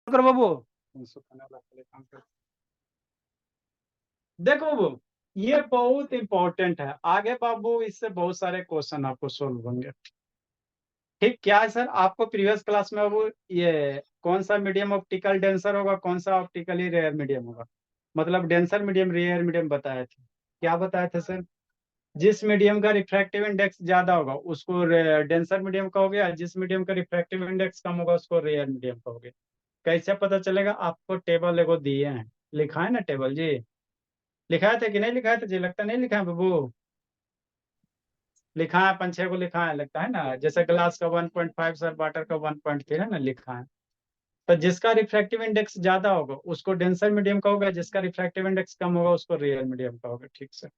करो बाबू। देखो बाबू, ये बहुत इंपॉर्टेंट है। आगे बाबू इससे बहुत सारे क्वेश्चन आपको सोल्व होंगे। ठीक, क्या है सर, आपको प्रीवियस क्लास में बाबू ये कौन सा मीडियम ऑप्टिकल डेंसर होगा, कौन सा ऑप्टिकली रेयर मीडियम होगा, मतलब डेंसर मीडियम रेयर मीडियम बताए थे। क्या बताए थे सर? जिस मीडियम का रिफ्रैक्टिव इंडेक्स ज्यादा होगा उसको डेंसर मीडियम कहोगे, और जिस मीडियम का रिफ्रैक्टिव इंडेक्स कम होगा उसको रेयर मीडियम कहोगे। कैसे पता चलेगा? आपको टेबल एगो दिए हैं, लिखा है ना टेबल जी? लिखाए थे कि नहीं लिखाए थे जी? लगता नहीं लिखा है बाबू। लिखा है, 5-6 को लिखा है लगता है ना। जैसे ग्लास का 1.5 सर, वाटर का 1.3 है ना, लिखा है। तो जिसका रिफ्रैक्टिव इंडेक्स ज्यादा होगा उसको डेंसर मीडियम का होगा, जिसका रिफ्रैक्टिव इंडेक्स कम होगा उसको रियल मीडियम का होगा। ठीक से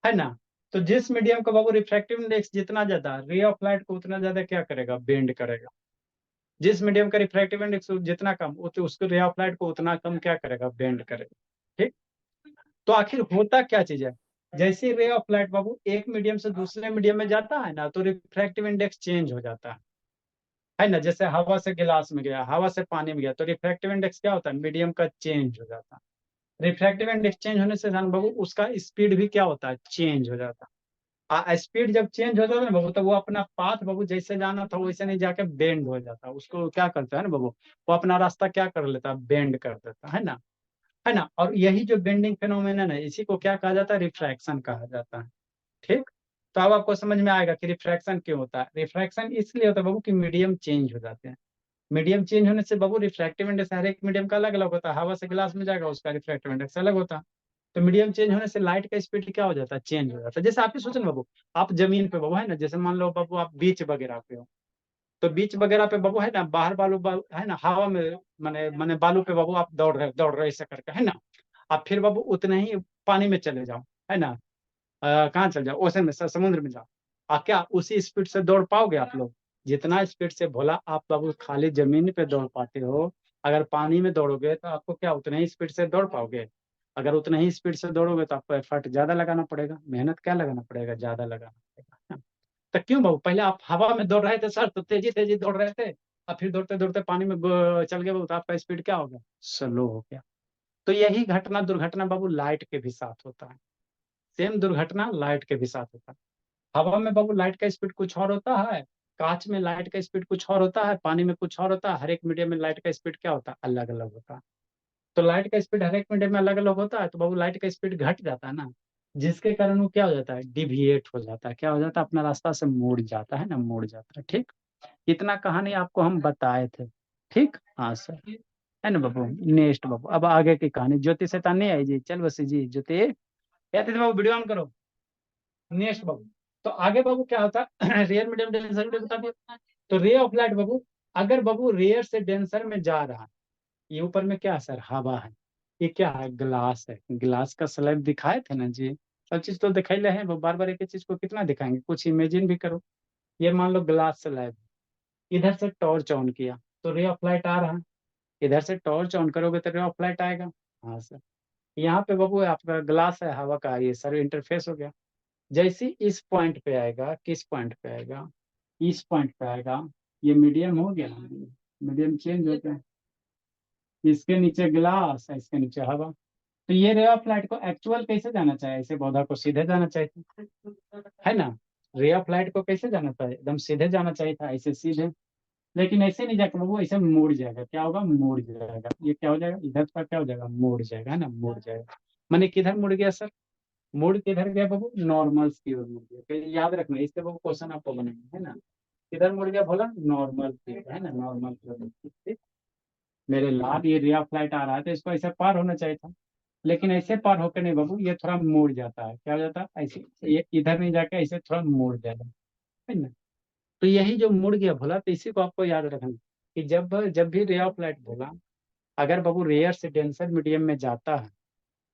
है ना? तो जिस मीडियम का बाबू रिफ्रैक्टिव इंडेक्स जितना ज्यादा, रे ऑफ लाइट को उतना ज्यादा क्या करेगा? बेंड करेगा। जिस मीडियम का रिफ्रैक्टिव इंडेक्स जितना कम, तो उसको रे ऑफ लाइट को उतना कम क्या करेगा? बेंड करेगा। ठीक। तो आखिर होता क्या चीज है? जैसे रे ऑफ लाइट बाबू एक मीडियम से दूसरे मीडियम में जाता है ना, तो रिफ्रैक्टिव इंडेक्स चेंज हो जाता है ना। जैसे हवा से गिलास में गया, हवा से पानी में गया, तो रिफ्रैक्टिव इंडेक्स क्या होता है? मीडियम का चेंज हो जाता है। रिफ्रैक्टिव इंडेक्स चेंज होने से जान बाबू उसका स्पीड भी क्या होता है? चेंज हो जाता है। स्पीड जब चेंज हो जाता है ना बाबू, तो वो अपना पाथ बाबू जैसे जाना था वैसे नहीं जाके बेंड हो जाता है। उसको क्या करता है ना बाबू, वो अपना रास्ता क्या कर लेता है? बेंड कर देता है ना। है ना? और यही जो बेंडिंग फिनोमेनन है, इसी को क्या कहा जाता है? रिफ्रैक्शन कहा जाता है। ठीक। तो अब आपको समझ में आएगा कि रिफ्रैक्शन क्यों होता है। रिफ्रैक्शन इसलिए होता है बाबू कि मीडियम चेंज हो जाते हैं। मीडियम चेंज होने से बाबू रिफ्रैक्टिव इंडेक्स हर एक मीडियम का अलग अलग होता है। हवा से गिलास में जाएगा उसका रिफ्रैक्टिव इंडेक्स अलग होता है। तो मीडियम चेंज होने से लाइट का स्पीड क्या हो जाता है? चेंज हो जाता है। जैसे आप ही सोचो ना बाबू, आप जमीन पे बाबू है ना, जैसे मान लो बाबू आप बीच वगैरह पे हो, तो बीच वगैरह पे बाबू है ना, बाहर है ना, हवा में माने माने बालू पे बाबू आप दौड़ रहे ऐसा करके, है ना। आप फिर बाबू उतने ही पानी में चले जाओ, है ना। कहाँ चल जाओ? ओशन में, समुद्र में जाओ। क्या उसी स्पीड से दौड़ पाओगे आप लोग? जितना स्पीड से भोला आप बाबू खाली जमीन पे दौड़ पाते हो, अगर पानी में दौड़ोगे तो आपको क्या उतने ही स्पीड से दौड़ पाओगे? अगर उतने ही स्पीड से दौड़ोगे तो आपको एफर्ट ज्यादा लगाना पड़ेगा, मेहनत क्या लगाना पड़ेगा? ज्यादा लगाना पड़ेगा। तो क्यों बाबू, पहले आप हवा में दौड़ रहे थे सर तो तेजी तेजी दौड़ रहे थे, अब फिर दौड़ते दौड़ते पानी में चल गए बाबू, तो आपका स्पीड क्या हो गया? स्लो हो गया। तो यही घटना दुर्घटना बाबू लाइट के भी साथ होता है। सेम दुर्घटना लाइट के भी साथ होता है। हवा में बाबू लाइट का स्पीड कुछ और होता है, कांच में लाइट का स्पीड कुछ और होता है, पानी में कुछ और होता है। हर एक मीडियम में लाइट का स्पीड क्या होता है? अलग अलग होता है। तो लाइट का स्पीड हर एक मीडियम में अलग अलग होता है, तो बाबू लाइट का स्पीड घट जाता है ना, जिसके कारण वो क्या हो जाता है? डिविएट हो जाता है। क्या हो जाता है? अपना रास्ता से मुड़ जाता है ना, मुड़ जाता है। ठीक। इतना कहानी आपको हम बताए थे। ठीक, हाँ सर। है ना बाबू? नेक्स्ट बाबू, अब आगे की कहानी। ज्योति शैतान नहीं आई जी? चल बसी जी ज्योति, या तो बाबू वीडियो ऑन करो। नेक्स्ट बाबू, तो आगे बाबू क्या होता है? रेयर मीडियम डेंसर मीडियम बता दिया। तो रे ऑफ लाइट बाबू, अगर बाबू रेयर से डेंसर में जा रहा है, ये ऊपर में क्या है सर? हवा है। ये क्या है? ग्लास है। ग्लास का स्लैब दिखाए थे ना जी? सब चीज तो दिखाई है, वो बार बार एक ही चीज को कितना दिखाएंगे? कुछ इमेजिन भी करो। ये मान लो ग्लास स्लैब, इधर से टॉर्च ऑन किया तो रे ऑफ लाइट आ रहा है, इधर से टॉर्च ऑन करोगे तो रे ऑफ लाइट आएगा। हाँ सर। यहाँ पे बाबू आपका ग्लास है हवा का, ये सर इंटरफेस हो गया। जैसे इस पॉइंट पे आएगा, किस पॉइंट पे आएगा? इस पॉइंट पे आएगा। ये मीडियम हो गया, मीडियम चेंज हो गया। इसके नीचे ग्लास है, इसके नीचे हवा। तो ये रे ऑफ लाइट को एक्चुअल कैसे जाना चाहिए? ऐसे पौधा को सीधे जाना चाहिए, है ना। रे ऑफ लाइट को कैसे जाना चाहिए? एकदम सीधे जाना चाहिए था, ऐसे सीधे। लेकिन ऐसे नहीं जाकर वो ऐसे मुड़ जाएगा। क्या होगा? मुड़ जाएगा। ये क्या हो जाएगा? इधर का क्या हो जाएगा? मुड़ जाएगा, है ना, मुड़ जाएगा। मैंने किधर मुड़ गया सर? मुड़ किधर गया बाबू? नॉर्मल की ओर मुड़ गया। तो याद रखना, इससे बाबू क्वेश्चन आपको बनेगा, है ना। किधर मुड़ गया बोला? नॉर्मल की ओर, है ना, नॉर्मल की ओर। ठीक। मेरे लाभ ये रे ऑफ लाइट आ रहा है तो इसको ऐसे पार होना चाहिए था, लेकिन ऐसे पार होकर नहीं बाबू, ये थोड़ा मुड़ जाता है। क्या हो जाता है? ऐसे ये इधर नहीं जाके ऐसे थोड़ा मुड़ जाएगा, है ना। तो यही जो मुड़ गया भोला, तो इसी को आपको याद रखना कि जब जब भी रे ऑफ लाइट भोला अगर बाबू रेयर से डेंसर मीडियम में जाता है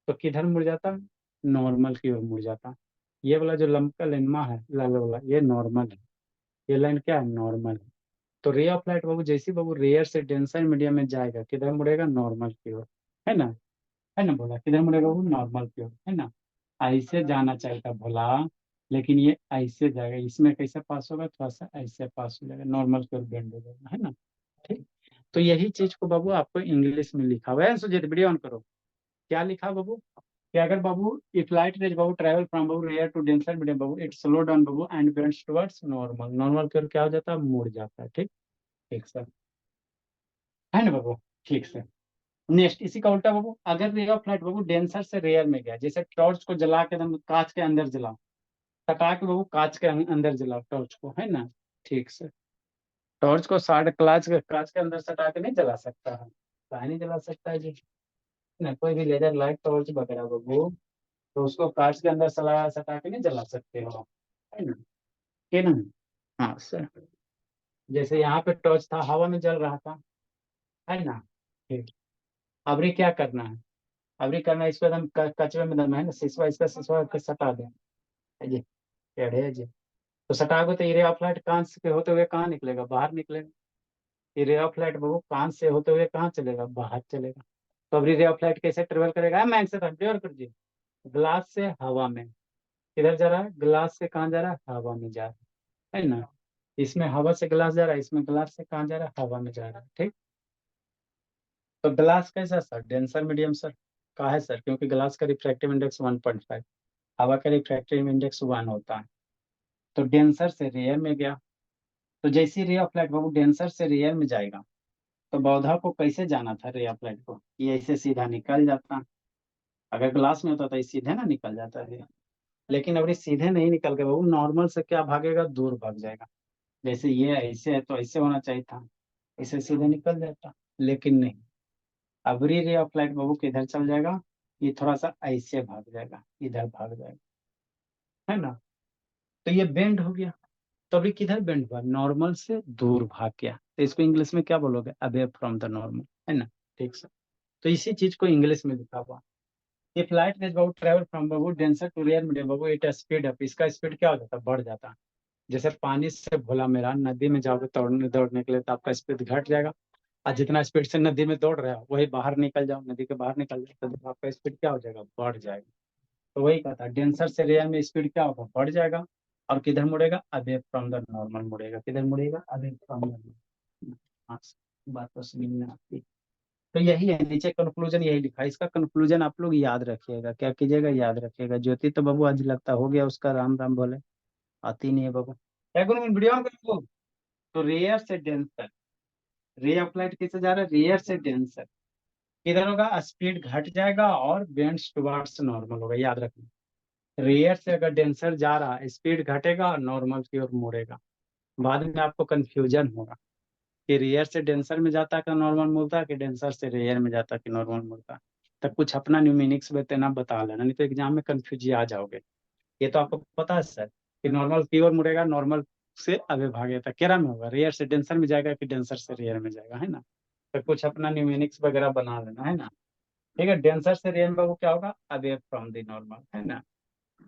तो किधर मुड़ जाता है? नॉर्मल की ओर मुड़ जाता है। ये वाला जो लंबका लेनमा है लाल वाला, ये नॉर्मल है। ये लाइन क्या है? नॉर्मल है। तो रे ऑफ लाइट बाबू जैसे बाबू रेयर से डेंसर मीडियम में जाएगा, किधर मुड़ेगा? नॉर्मल की ओर, है ना। है ना बोला, किधर मुड़ेगा वो? नॉर्मल की ओर, है ना। ऐसे जाना चाहिए था भोला, लेकिन ये ऐसे जाएगा। इसमें कैसे पास होगा? थोड़ा सा ऐसे पास हो जाएगा, नॉर्मल की ओर बेंड हो जाएगा, है ना। ठीक। तो यही चीज को बाबू आपको इंग्लिश में लिखा हुआ है। सुजीत वीडियो ऑन करो। क्या लिखा बाबू कि अगर बाबू इफ लाइट रेज बाबू ट्रेवल फ्रॉम बाबू रेयर टू डेंसर मीडियम बाबू इट स्लो डाउन बाबू and bends towards normal. Normal की ओर क्या हो जाता है, मुड़ जाता है। ठीक, ठीक सर, है ना बाबू? ठीक सर। नेक्स्ट इसी का उल्टा बाबू, अगर रे ऑफ लाइट बाबू डेंसर से रेयर में गया, जैसे टॉर्च को जला के एकदम कांच के अंदर जलाओ, सटा के बाबू कांच के अंदर जलाओ टॉर्च को, है ना? ठीक सर। टॉर्च को साढ़े कांच के अंदर सटा के नहीं जला सकता है, काहे नहीं जला सकता है जी? ना कोई भी लेजर लाइट टॉर्च वगैरह बाबू, तो उसको कांच के अंदर सला सटा के नहीं जला सकते हो, है ना? कि नहीं? हाँ सर। जैसे यहाँ पे टॉर्च था, हवा में जल रहा था, है ना? ठीक। अबरी क्या करना है? अबरी करना है, इसको एकदम कचरे में दम है ना, सिसवा इसका सिसवा के सटा दें, है जी? टेढ़े है जी। तो सटाओगे तो रे ऑफ लाइट कांच के होते हुए कहाँ निकलेगा, बाहर निकलेगा। ये रे ऑफ लाइट वो कांच से होते हुए कहाँ चलेगा, बाहर चलेगा। तो अबरी रे ऑफ लाइट कैसे ट्रेवल करेगा, मैं आंसर था क्लियर कर जी। ग्लास से हवा में, किधर जा रहा है, ग्लास से कहाँ जा रहा है, हवा में जा रहा है ना? इसमें हवा से ग्लास जा रहा है, इसमें ग्लास से कहाँ जा रहा है, हवा में जा रहा है। ठीक। तो ग्लास कैसा सर, डेंसर मीडियम सर। कहा है सर, क्योंकि ग्लास का रिफ्रैक्टिव इंडेक्स 1.5, हवा का रिफ्रैक्टिव इंडेक्स 1 होता है। तो डेंसर से रेयर में गया, तो जैसी रे ऑफ लाइट वो डेंसर से रेयर में जाएगा, तो पौधा को कैसे जाना था रे ऑफ लाइट को, ये ऐसे सीधा निकल जाता। अगर ग्लास में होता तो ये सीधे ना निकल जाता है, लेकिन अब ये सीधे नहीं निकल के वो नॉर्मल से क्या भागेगा, दूर भाग जाएगा। जैसे ये ऐसे है तो ऐसे होना चाहिए था, इसे सीधे निकल जाता, लेकिन नहीं। अबरी रे ऑफ लाइट बाबू किधर चल जाएगा, ये थोड़ा सा ऐसे भाग जाएगा, इधर भाग जाएगा, है ना? तो ये बेंड हो गया। तो अभी किधर बेंड हुआ, नॉर्मल से दूर भाग गया, तो इसको इंग्लिश में क्या बोलोगे, अवे फ्रॉम द नॉर्मल, है ना? ठीक सर। तो इसी चीज को इंग्लिश में लिखा हुआ, इफ लाइट इज बाबू ट्रेवल फ्रॉम बाबू डेंसर टू रेयर मीडियम बाबू इट स्पीड अप, इसका स्पीड क्या हो जाता है, बढ़ जाता है। जैसे पानी से भोला मेरा, नदी में जाओगे दौड़ने दौड़ने के लिए तो आपका स्पीड घट जाएगा, और जितना स्पीड से नदी में दौड़ रहे हो वही बाहर निकल जाओ, नदी के बाहर निकल जाओ, तो आपका स्पीड क्या हो जाएगा, बढ़ जाएगा। तो वही कहा था, डेंसर से रेयर में स्पीड क्या होगा, बढ़ जाएगा। और किधर मुड़ेगा, अवे फ्रॉम द नॉर्मल मुड़ेगा, किधर मुड़ेगा, अवे फ्रॉम द नॉर्मल। हाँ, बात तो समझ में आती। तो यही है, नीचे कंक्लूजन यही लिखा है, इसका कंक्लूजन आप लोग याद रखिएगा, क्या कीजिएगा, याद रखिएगा। ज्योति तो बाबू आज लगता हो गया उसका, राम राम बोले, आती नहीं है बाबू। क्या करूँ वीडियो में करूँ? तो रेयर से डेंसर, रे ऑफ लाइट किससे जा रहा है, रेयर से डेंसर, किधर होगा, स्पीड घट जाएगा और बेंड्स टुवर्ड्स नॉर्मल होगा, याद रखना। रेयर से अगर डेंसर जा रहा है, स्पीड घटेगा और नॉर्मल की ओर मुड़ेगा। बाद में आपको कंफ्यूजन होगा कि रेयर से डेंसर में जाता कि नॉर्मल मुड़ता, कि डेंसर से रेयर में जाता कि नॉर्मल मुड़ता। तब कुछ अपना न्यूमेरिक्स बताना, बता लेना, नहीं तो एग्जाम में कंफ्यूज आ जाओगे। ये तो आपको पता है सर कि नॉर्मल की ओर मुड़ेगा, नॉर्मल से अवे भागेगा, केरा में होगा, रेयर से डेंसर में जाएगा कि डेंसर से रेयर में जाएगा, है ना? तो कुछ अपना न्यूमेरिक्स वगैरह बना लेना, है ना? ठीक है, डेंसर से रेयर में वो क्या होगा, अवे फ्रॉम द नॉर्मल, है ना?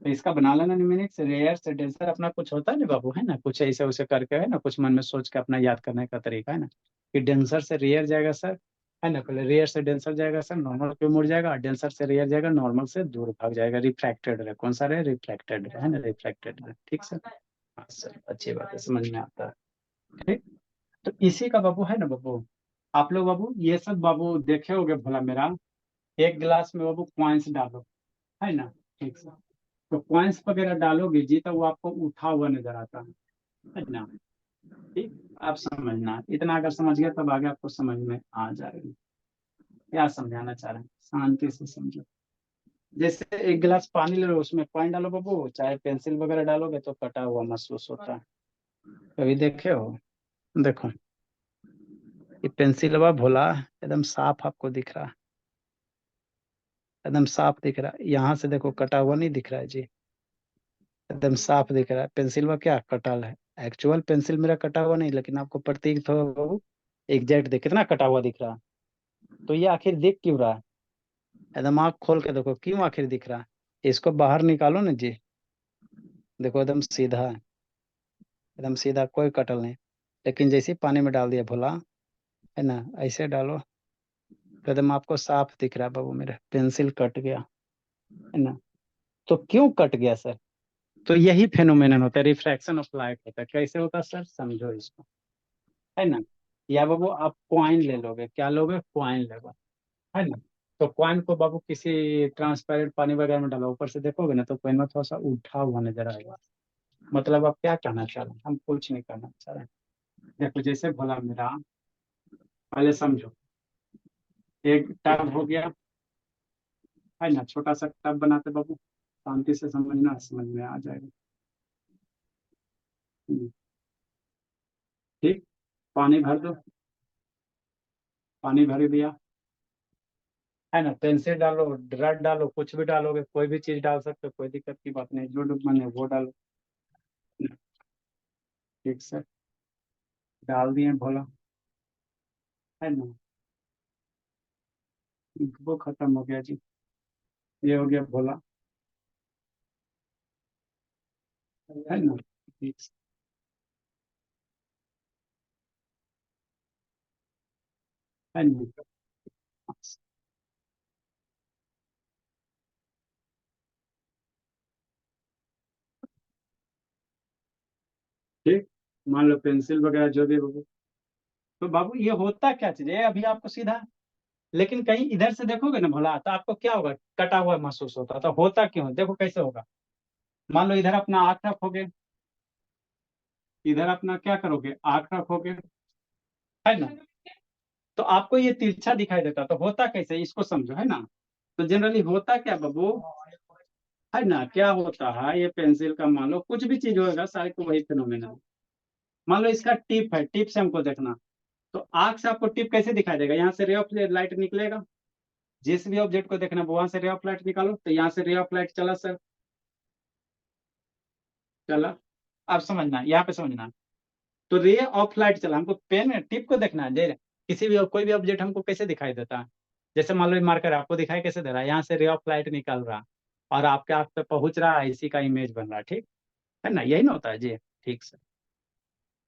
तो इसका बना लेना न्यूमेरिक्स, रेयर से डेंसर अपना कुछ होता है ना बाबू, है ना? कुछ ऐसे वैसे करके, है ना, कुछ मन में सोच के अपना याद करने का तरीका, है ना? कि डेंसर से रेयर जाएगा सर, है ना, पहले रेयर से डेंसर जाएगा सर, नॉर्मल पे मुड़ जाएगा, डेंसर से रेयर जाएगा, नॉर्मल से दूर भाग जाएगा, रिफ्रैक्टेड है, कौन सा रे, रिफ्रैक्टेड है ना, रिफ्रैक्टेड है। ठीक सर? हाँ सर, अच्छी बात है, समझ में आता है। ठीक। तो इसी का बाबू, है ना बाबू, आप लोग बाबू ये सब बाबू देखे होगे भला मेरा, एक गिलास में बाबू कॉइन्स डालो, है ना? ठीक सर। तो कॉइन्स वगैरह डालोगे जी तो वो आपको उठा हुआ नजर आता है ना? ठीक। आप समझना, इतना अगर समझ गए तब आगे आपको समझ में आ जाएगा क्या समझाना चाह रहे हैं, शांति से समझो। जैसे एक गिलास पानी ले लो, उसमें कॉइन डालो बाबू, चाहे पेंसिल वगैरह डालोगे तो कटा हुआ महसूस होता है। कभी देखे हो? देखो, ये पेंसिल हुआ भोला, एकदम साफ आपको दिख रहा है, एकदम साफ दिख रहा है, यहाँ से देखो कटा हुआ नहीं दिख रहा है जी, एकदम साफ दिख रहा है। पेंसिल में क्या कटल है, एक्चुअल पेंसिल मेरा कटा हुआ नहीं, लेकिन आपको प्रतीक तो बाबू एग्जैक्ट देख कितना कटा हुआ दिख रहा है। तो ये आखिर दिख क्यों रहा है, एकदम आँख खोल के देखो, क्यों आखिर दिख रहा है? इसको बाहर निकालो ना जी, देखो एकदम सीधा है, एकदम सीधा, कोई कटल नहीं। लेकिन जैसे ही पानी में डाल दिया भोला, है ना, ऐसे डालो तो एकदम आपको साफ दिख रहा है बाबू, मेरा पेंसिल कट गया, है ना? तो क्यों कट गया सर? तो यही फेनोमेनन होता है, रिफ्रैक्शन ऑफ लाइट होता है। कैसे होता है सर, समझो इसको, है ना? या बाबू आप कॉइन ले लोगे, क्या लोगे, कॉइन लोगे, है ना। तो कॉइन को बाबू किसी ट्रांसपेरेंट पानी वगैरह में डालो, ऊपर से देखोगे ना तो कॉइन में थोड़ा सा उठा हुआ नजर आएगा। मतलब आप क्या कहना चाह रहे हैं, हम कुछ नहीं करना चाह रहे हैं। देखो जैसे भोला मेरा, पहले समझो, एक टब हो गया, है ना, छोटा सा टब बनाते बाबू, शांति से समझना, समझ में आ जाएगा। हम्म, ठीक। पानी भर दो, पानी भर दिया, है ना, पेंसिल डालो, रड डालो, कुछ भी डालोगे, कोई भी चीज डाल सकते हो, कोई दिक्कत की बात नहीं, जो मन है वो डालो। ठीक से डाल दिए भोला, है ना, वो खत्म हो गया जी, ये हो गया भोला, है ना। ठीक से, है ना। ठीक, मान लो पेंसिल वगैरह जो भी होगा। तो बाबू ये होता क्या चीज है अभी आपको सीधा, लेकिन कहीं इधर से देखोगे ना भोला, तो आपको क्या होगा, कटा हुआ महसूस होता, तो होता क्यों है? देखो कैसे होगा। मान लो इधर अपना आंख रखोगे, इधर अपना क्या करोगे, आंख रखोगे, है ना, तो आपको ये तिरछा दिखाई देता, तो होता कैसे, इसको समझो, है ना। तो जनरली होता क्या बाबू, है ना, क्या होता है, ये पेंसिल का मान लो कुछ भी चीज होगा, सारे को वही फिनोमेना। मान लो इसका टिप है, टिप से हमको देखना, तो आंख से आपको टिप कैसे दिखाई देगा, यहाँ से रे ऑफ लाइट निकलेगा, जिस भी ऑब्जेक्ट को देखना वो वहां से रे ऑफ लाइट निकालो, तो यहाँ से रे ऑफ लाइट चला सर, चला। अब समझना, यहाँ पे समझना, तो रे ऑफ लाइट चला, हमको पेन टिप को देखना है, जे किसी भी कोई भी ऑब्जेक्ट हमको कैसे दिखाई देता है। जैसे मान लो मार्कर आपको दिखाई कैसे दे रहा है, यहाँ से रे ऑफ लाइट निकल रहा, और आपके आंख पे पहुंच रहा है, इसी का इमेज बन रहा है, ठीक है ना, यही ना होता है जी। ठीक सर,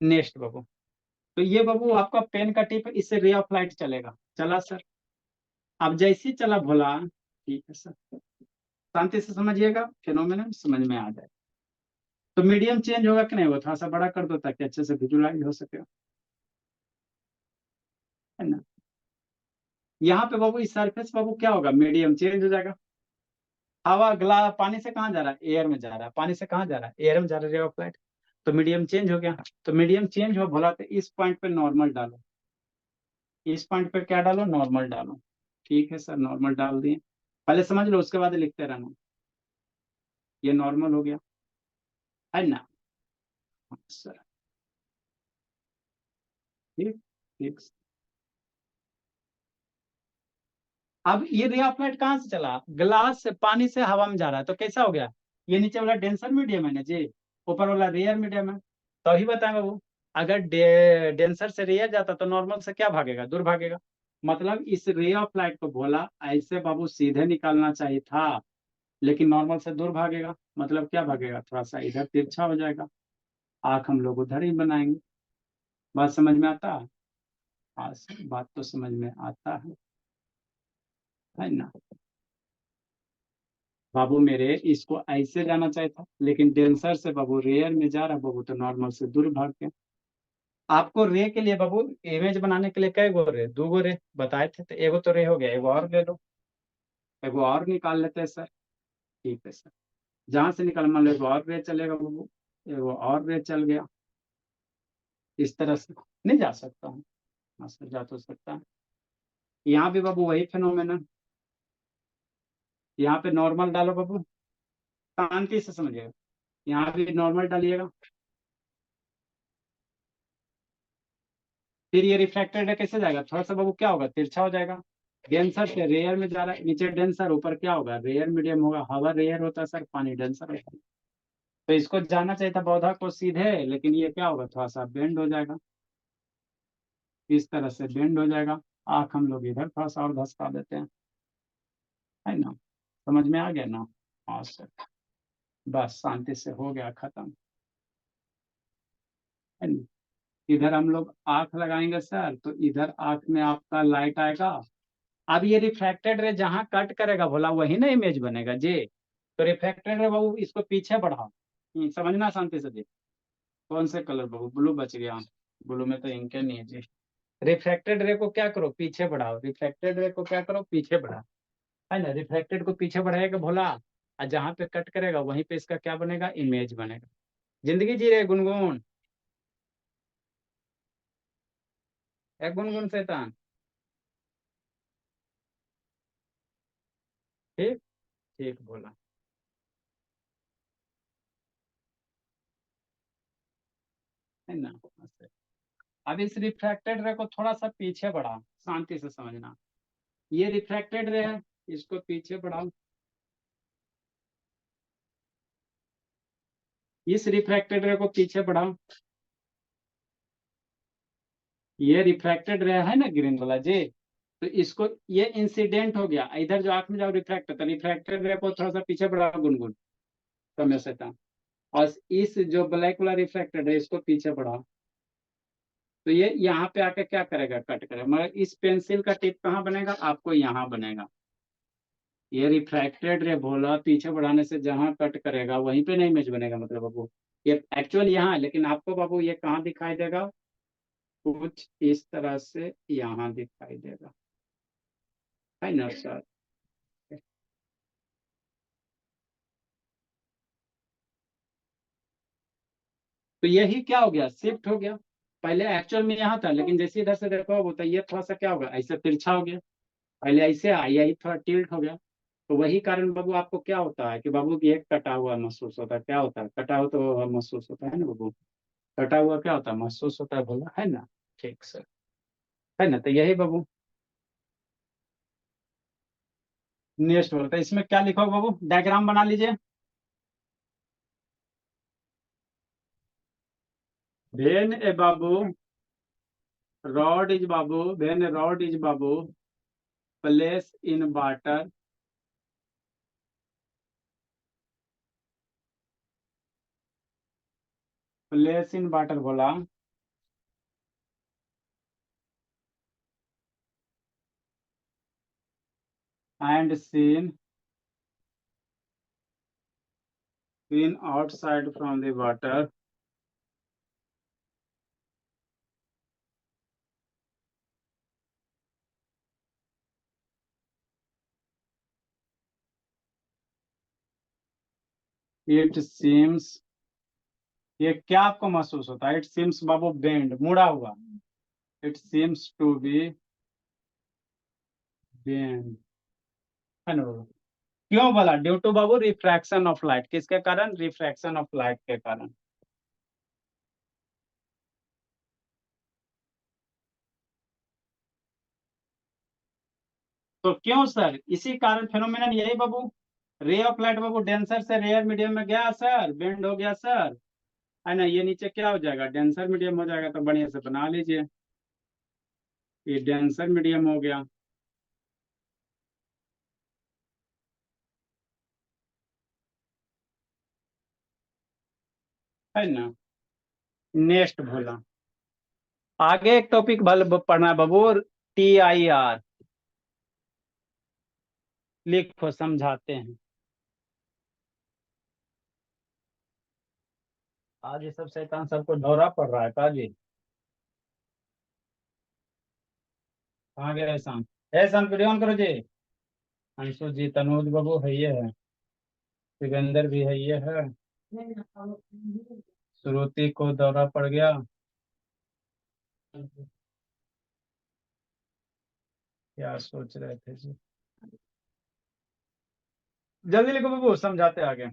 नेक्स्ट बाबू, तो ये बाबू आपका पेन का टिप, इससे रे ऑफ लाइट चलेगा, चला सर। अब जैसे ही चला भोला, ठीक है सर, शांति से समझिएगा, फिनोमेनन समझ में आ जाए। तो मीडियम चेंज होगा कि नहीं होगा, थोड़ा सा बड़ा कर दो ताकि अच्छे से विजुलाइज हो सके, है ना। यहाँ पे बाबू इस सरफेस बाबू क्या होगा, मीडियम चेंज हो जाएगा। हवा ग्लास पानी से कहाँ जा रहा है, एयर में जा रहा है, पानी से कहाँ जा रहा है, एयर में जा रहा है, रे ऑफ लाइट। तो मीडियम चेंज हो गया। तो मीडियम चेंज हो भोला, तो इस पॉइंट पे नॉर्मल डालो, इस पॉइंट पे क्या डालो, नॉर्मल डालो। ठीक है सर, नॉर्मल डाल दिए, पहले समझ लो उसके बाद लिखते रहना। ये नॉर्मल हो गया, है ना। हाँ, सर, ठीक, ठीक। अब ये रे ऑफ लाइट कहाँ से चला, ग्लास से, पानी से हवा में जा रहा है, तो कैसा हो गया, ये नीचे वाला डेंसर मीडियम है ना जी, ऊपर वाला रेयर मीडियम है। तभी बताएंगे वो, अगर डेंसर से रेयर जाता तो नॉर्मल से क्या भागेगा, दूर भागेगा। मतलब इस रे ऑफ लाइट को बोला ऐसे बाबू सीधे निकालना चाहिए था, लेकिन नॉर्मल से दूर भागेगा, मतलब क्या भागेगा, थोड़ा सा इधर तिरछा हो जाएगा, आंख हम लोग उधर ही बनाएंगे। बात समझ में आता है, हाँ सर, बात तो समझ में आता है ना। बाबू मेरे इसको ऐसे जाना चाहिए था, लेकिन डेंसर से बाबू रेयर में जा रहा बाबू, तो नॉर्मल से दूर भाग के। आपको रे के लिए बाबू, इमेज बनाने के लिए कई गो रे, दो गो रे बताए थे, तो एगो तो रे हो गया, एगो और ले लो, एगो और निकाल लेते हैं सर। ठीक है सर, जहां से निकाल, मान लो एगो और रे चलेगा बाबू, एगो और रे चल गया, इस तरह से नहीं जा सकता हूँ। हाँ सर, जा तो सकता है। यहाँ भी बाबू वही फिनोमेना, यहाँ पे नॉर्मल डालो बाबू, शांति से समझिएगा, यहाँ भी नॉर्मल डालिएगा, फिर ये रिफ्रैक्टेड रे कैसे जाएगा, थोड़ा सा बाबू क्या होगा, तिरछा हो जाएगा। डेंसर से रेयर में जा रहा है, नीचे डेंसर, ऊपर क्या होगा, रेयर मीडियम होगा, हवा रेयर होता है सर, पानी डेंसर होता है। तो इसको जाना चाहिए था पौधा को सीधे, लेकिन ये क्या होगा, थोड़ा सा बेंड हो जाएगा, इस तरह से बेंड हो जाएगा। आंख हम लोग इधर थोड़ा सा और धसका देते हैं, है ना, समझ में आ गया ना। हाँ सर, बस शांति से हो गया, खत्म, है ना। इधर हम लोग आंख लगाएंगे सर, तो इधर आंख में आपका लाइट आएगा। अब ये रिफ्रैक्टेड रे जहां कट करेगा भोला, वही ना इमेज बनेगा जी। तो रिफ्रैक्टेड रे बाबू इसको पीछे बढ़ाओ। समझना शांति से जी। कौन से कलर बाबू, ब्लू बच गया, ब्लू में तो इंक नहीं है जी। रिफ्रैक्टेड रे को क्या करो, पीछे बढ़ाओ, रिफ्रैक्टेड रे को क्या करो, पीछे बढ़ाओ, है ना। रिफ्रैक्टेड को पीछे बढ़ाएगा भोला, और जहां पे कट करेगा वहीं पे इसका क्या बनेगा, इमेज बनेगा। जिंदगी जी रहे गुनगुन, एक गुनगुन शैतान। ठीक, ठीक बोला, है ना। अब इस रिफ्रैक्टेड रे को थोड़ा सा पीछे बढ़ाओ, शांति से समझना। ये रिफ्रैक्टेड रे है, इसको पीछे बढ़ाओ। इस रिफ्रैक्टेड रे को पीछे बढ़ाओ। ये रिफ्रैक्टेड रे है ना ग्रीन वाला जी, तो इसको, ये इंसिडेंट हो गया इधर, जो आंख में जाओ रिफ्रैक्ट, तो रिफ्रैक्टेड रे को थोड़ा सा पीछे बढ़ाओ गुनगुन, समय से था। और इस जो ब्लैक वाला रिफ्रैक्टेड है इसको पीछे बढ़ाओ, तो ये यहाँ पे आके क्या करेगा, कट करेगा, मगर इस पेंसिल का टिप कहाँ बनेगा, आपको यहाँ बनेगा। ये रिफ्रैक्टेड रे भोला, पीछे बढ़ाने से जहां कट करेगा वहीं पे ना इमेज बनेगा, मतलब बाबू ये एक्चुअल यहाँ है, लेकिन आपको बाबू ये कहाँ दिखाई देगा, कुछ इस तरह से यहाँ दिखाई देगा, है ना सर। तो यही क्या हो गया, शिफ्ट हो गया। पहले एक्चुअल में यहाँ था, लेकिन जैसे इधर से देखो वो, तो ये थोड़ा सा क्या होगा, ऐसे तिरछा हो गया। पहले ऐसे आया, यही थोड़ा टिल्ट हो गया। तो वही कारण बाबू आपको क्या होता है कि बाबू ये कटा हुआ महसूस होता है, क्या होता है, कटा हुआ तो महसूस होता है ना बाबू। कटा हुआ क्या होता है, महसूस होता है, बोला है ना। ठीक सर, है ना। तो यही बाबू नेक्स्ट बोलता है, इसमें क्या लिखा हो बाबू, डायग्राम बना लीजिए। वेन ए बाबू रॉड इज बाबू, वेन ए रॉड इज बाबू place in water, place in water बोला, and seen seen outside from the water, it seems, ये क्या आपको महसूस होता है, इट सीम्स बाबू बेंड, मुड़ा हुआ, it seems to be bend, है ना बाबू। क्यों बोला, ड्यू टू बाबू रिफ्रैक्शन ऑफ लाइट, किसके कारण, रिफ्रैक्शन ऑफ लाइट के कारण। तो क्यों सर, इसी कारण फेनोमेनन यही बाबू, रे ऑफ लाइट बाबू डेंसर से रेयर मीडियम में गया सर, बेंड हो गया सर, है ना। ये नीचे क्या हो जाएगा, डेंसर मीडियम हो जाएगा, तो बढ़िया से बना लीजिए, ये डेंसर मीडियम हो गया, है ना। नेक्स्ट भोला, आगे एक टॉपिक पढ़ना है बाबू, TIR, लिखो समझाते हैं। आज ये सब शैतान सबको ढौरा पड़ रहा है काजी। कहाँ गया ऐसा, ऐसा वीडियो ऑन करो जी। अंशु जी, तनोज बाबू है ये है, शिवेंद्र भी है ये है, श्रुति को दौरा पड़ गया, क्या सोच रहे थे जी। जल्दी लिखो बाबू, समझाते आगे।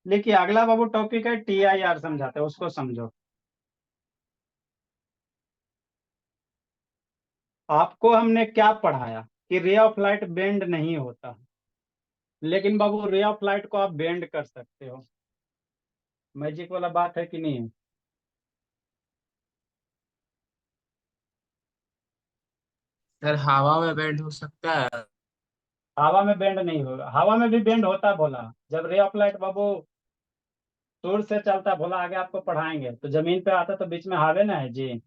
देखिए अगला बाबू टॉपिक है TIR, समझाते हैं, उसको समझो। आपको हमने क्या पढ़ाया कि रे ऑफ लाइट बेंड नहीं होता, लेकिन बाबू रे ऑफ लाइट को आप बेंड कर सकते हो। मैजिक वाला बात है कि नहीं है? सर हवा में बेंड हो सकता है? हवा में बेंड नहीं होगा, हवा में भी बेंड होता है भोला। जब रे ऑफ लाइट बाबू दूर से चलता है भोला, आगे आपको पढ़ाएंगे, तो जमीन पे आता तो बीच में हवा ना है जी,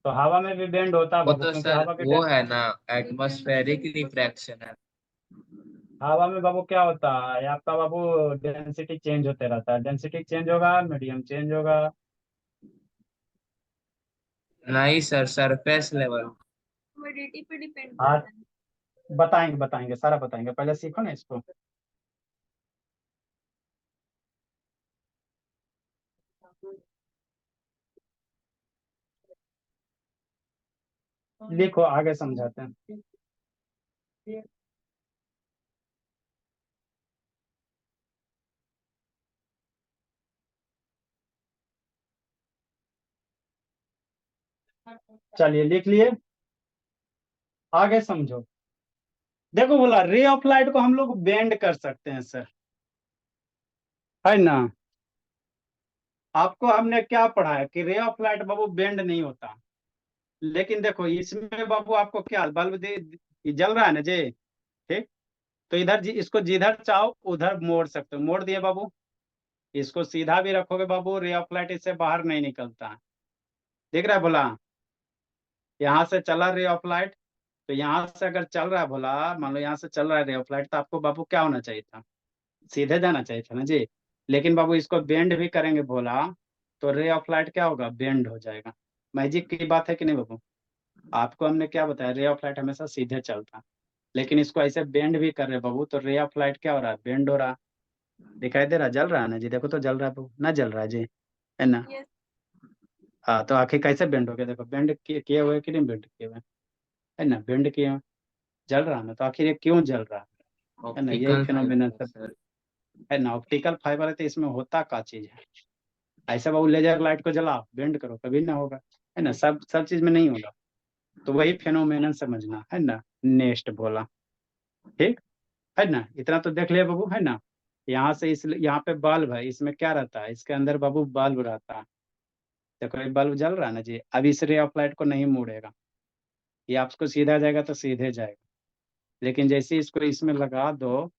तो हवा में भी बेंड होता है वो बाबू, तो क्योंकि सर हवा के वो है ना, एटमॉस्फेरिक रिफ्रैक्शन है। हवा में बाबू क्या होता है आपका बाबू, डेंसिटी चेंज होते रहता है, डेंसिटी चेंज होगा मीडियम चेंज होगा। नहीं सर, सरफेस लेवल। ह्यूमिडिटी पे डिपेंड हाँ, करता है। बताएंगे बताएंगे सारा बताएंगे, पहले सीखो ना इसको। लिखो आगे समझाते हैं। चलिए लिख लिए, आगे समझो। देखो बोला रे ऑफ लाइट को हम लोग बेंड कर सकते हैं सर, है ना। आपको हमने क्या पढ़ा है कि रे ऑफ लाइट बाबू बेंड नहीं होता। लेकिन देखो इसमें बाबू आपको क्या बल्ब दे, ये जल रहा है ना जी, ठीक। तो इधर जी इसको जिधर चाहो उधर मोड़ सकते हो, मोड़ दिए बाबू। इसको सीधा भी रखोगे बाबू, रे ऑफ लाइट इससे बाहर नहीं निकलता है। दिख रहा है बोला, यहाँ से चला रे ऑफ लाइट, तो यहाँ से अगर चल रहा है बोला, मान लो यहाँ से चल रहा है रे ऑफ लाइट, तो आपको बाबू क्या होना चाहिए था, सीधे जाना चाहिए था ना जी। लेकिन बाबू इसको बेंड भी करेंगे बोला, तो रे ऑफ लाइट क्या होगा, बेंड हो जाएगा। मैजिक की बात है कि नहीं बाबू? आपको हमने क्या बताया, रे ऑफ लाइट हमेशा सीधे चलता है, लेकिन इसको ऐसे बेंड भी कर रहे हैं बाबू, तो रे ऑफ लाइट क्या हो रहा है, बेंड हो रहा है। दिखाई दे रहा है? जल रहा है ना जी, देखो तो जल रहा है बाबू, ना जल रहा है जी, है ना। यस। हाँ, तो आखिर कैसे बेंड हो गया, देखो बेंड किए हुए कि नहीं बेंड किए हुए, है ना, बेंड किए हुए, जल रहा है ना, तो आखिर ये क्यों जल रहा है ना, यही ऑप्टिकल फिनोमिना फाइबर है सब, सर। है ना। ऑप्टिकल फाइबर है तो इसमें होता का चीज है, ऐसा बाबू लेजर लाइट को जलाओ बेंड करो कभी ना होगा, है ना, सब सब चीज में नहीं होगा। तो वही फेनोमेनन समझना, है ना। नेक्स्ट बोला, ठीक, है ना, इतना तो देख लिया बाबू, है ना। यहाँ से इस यहाँ पे बल्ब है, इसमें क्या रहता है, इसके अंदर बाबू बल्ब रहता है। देखो ये बल्ब जल रहा है ना जी, अब इस रे ऑफ लाइट को नहीं मुड़ेगा, ये आपको सीधा जाएगा तो सीधे जाएगा। लेकिन जैसे इसको इसमें लगा दो,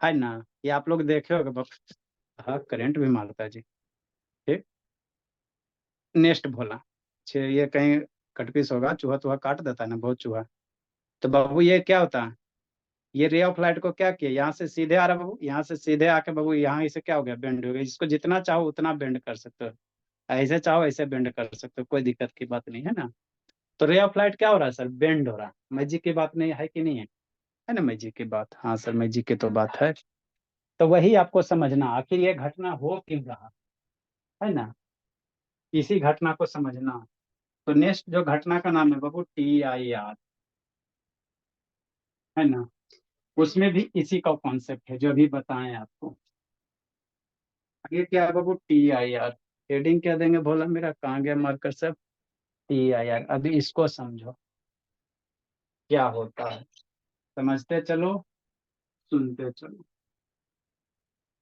है ना, ये आप लोग देखे होगे बाबू, हाँ करंट भी मारता है जी, ठीक। नेक्स्ट बोला, ये कहीं कटपीस होगा, चूहा तुहा काट देता है ना बहुत चूहा। तो बाबू ये क्या होता है, ये रे ऑफ लाइट को क्या किया, यहाँ से सीधे आ रहा बाबू, यहाँ से सीधे आके बाबू यहाँ इसे क्या हो गया, बेंड हो गया। इसको जितना चाहो उतना बेंड कर सकते हो, ऐसे चाहो ऐसे बेंड कर सकते हो, कोई दिक्कत की बात नहीं है ना। तो रे ऑफ लाइट क्या हो रहा है सर, बेंड हो रहा है। मैजिक की बात नहीं है कि नहीं है ना, मैजिक की बात, हाँ सर मैजिक की तो बात है। तो वही आपको समझना, आखिर ये घटना हो क्यों रहा, है ना, इसी घटना को समझना। तो नेक्स्ट जो घटना का नाम है बाबू TIR, है ना, उसमें भी इसी का कॉन्सेप्ट है जो अभी बताएं आपको। आगे क्या है बाबू, TIR, हेडिंग क्या देंगे बोला, मेरा कहाँ गया मार्कर सब। TIR, अभी इसको समझो क्या होता है, समझते चलो, सुनते चलो।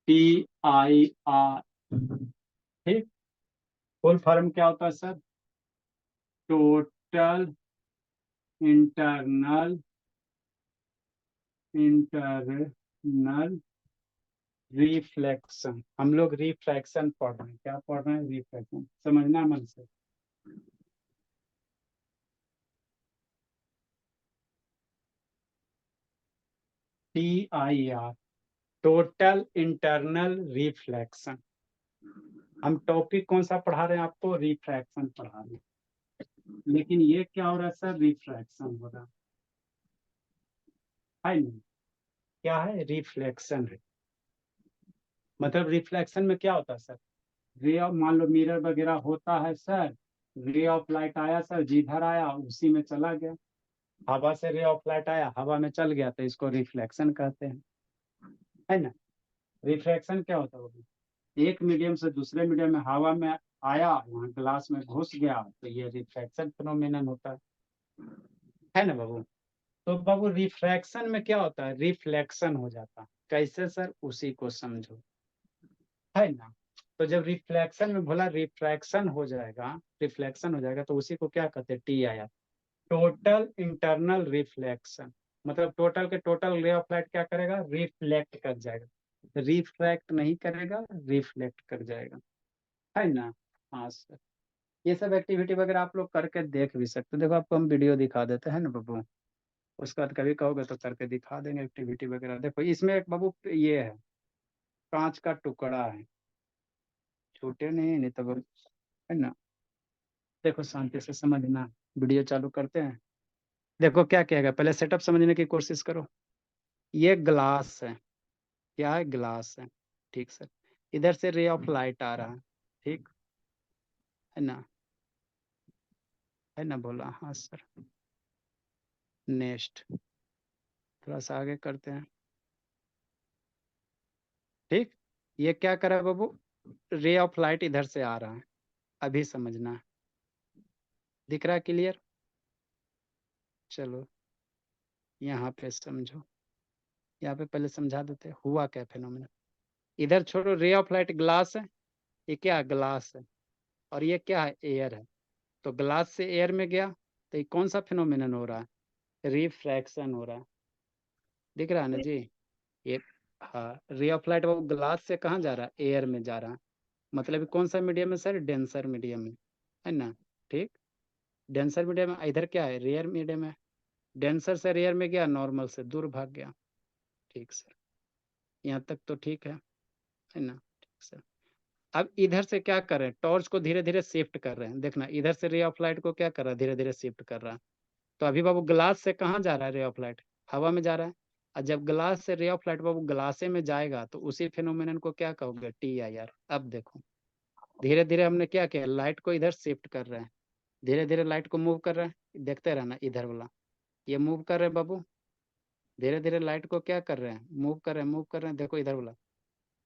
TIR, ठीक, फुल फॉर्म क्या होता है sir, total internal internal reflection. हम लोग रिफ्लेक्शन पढ़ रहे हैं, क्या पढ़ रहे हैं, रिफ्लेक्शन, समझना मन से। TIR, total internal reflection. हम टॉपिक कौन सा पढ़ा रहे हैं आपको, रिफ्रैक्शन पढ़ा रहे हैं, लेकिन ये क्या हो रहा है सर, रिफ्रैक्शन हो रहा है नहीं, क्या है, रिफ्लेक्शन है। मतलब रिफ्लेक्शन में क्या होता है सर, रे ऑफ, मान लो मिरर वगैरह होता है सर, रे ऑफ लाइट आया सर, जिधर आया उसी में चला गया। हवा से रे ऑफ लाइट आया, हवा में चल गया, तो इसको रिफ्लेक्शन कहते हैं, है ना। रिफ्लेक्शन क्या होता है वो, एक मीडियम से दूसरे मीडियम में हवा में आया, यहाँ ग्लास में घुस गया, तो ये रिफ्लेक्शन फिनोमिनन होता है ना बाबू। तो बाबू रिफ्रैक्शन में क्या होता है, रिफ्लेक्शन हो जाता है। कैसे सर, उसी को समझो, है ना। तो जब रिफ्लेक्शन में बोला रिफ्रैक्शन हो जाएगा, रिफ्लेक्शन हो जाएगा, तो उसी को क्या कहते हैं, टी आया, टोटल इंटरनल रिफ्लेक्शन। मतलब टोटल के टोटल रे ऑफ लाइट क्या करेगा, रिफ्लेक्ट कर जाएगा, रिफ्रैक्ट नहीं करेगा, रिफ्लेक्ट कर जाएगा, है ना। हाँ सर, ये सब एक्टिविटी वगैरह आप लोग करके देख भी सकते हो। देखो आपको हम वीडियो दिखा देते हैं ना बाबू, उसके बाद कभी कहोगे तो करके दिखा देंगे एक्टिविटी वगैरह। देखो इसमें एक बाबू ये है, कांच का टुकड़ा है, छूटे नहीं तो बाबू, है ना। देखो शांति से समझना, वीडियो चालू करते हैं। देखो क्या कहेगा, पहले सेटअप समझने की कोशिश करो। ये ग्लास है, क्या है, ग्लास है, ठीक सर। इधर से रे ऑफ लाइट आ रहा है, ठीक है ना बोला, हाँ सर। नेक्स्ट थोड़ा सा आगे करते हैं, ठीक। ये क्या करा बाबू, रे ऑफ लाइट इधर से आ रहा है, अभी समझना है। दिख रहा है क्लियर, चलो यहाँ पे समझो। यहाँ पे पहले समझा देते हैं हुआ क्या फिनोमेना। इधर छोड़ो, रे ऑफ लाइट ग्लास है, ये क्या है, ग्लास है, और ये क्या है, एयर है। तो ग्लास से एयर में गया, तो ये कौन सा फिनोमेनन हो रहा है, रिफ्रैक्शन हो रहा है। दिख रहा है ना जी, ये, हाँ, रे ऑफ लाइट वो ग्लास से कहाँ जा रहा है, एयर में जा रहा है। मतलब कौन सा मीडियम है सर, डेंसर मीडियम है ना, ठीक। डेंसर मीडियम में, इधर क्या है, रेयर मीडियम है। डेंसर से रेयर में गया, नॉर्मल से दूर भाग गया, ठीक सर। यहाँ तक तो ठीक है ना, ठीक सर। अब इधर से क्या कर रहे हैं, टॉर्च को धीरे धीरे शिफ्ट कर रहे हैं। देखना इधर से रे ऑफ लाइट को क्या कर रहा है, धीरे धीरे शिफ्ट कर रहा है। तो अभी बाबू ग्लास से कहाँ जा रहा है रे ऑफ लाइट, हवा में जा रहा है। और जब ग्लास से रे ऑफ लाइट बाबू ग्लासे में जाएगा, तो उसी फिनोमिनन को क्या कहोगे, टी आई आर। अब देखो धीरे धीरे हमने क्या किया, लाइट को इधर शिफ्ट कर रहे हैं, धीरे धीरे लाइट को मूव कर रहे हैं। देखते रहना इधर वाला, ये मूव कर रहे हैं बाबू, धीरे धीरे लाइट को क्या कर रहे हैं, मूव कर रहे हैं, मूव कर रहे हैं। देखो इधर वाला,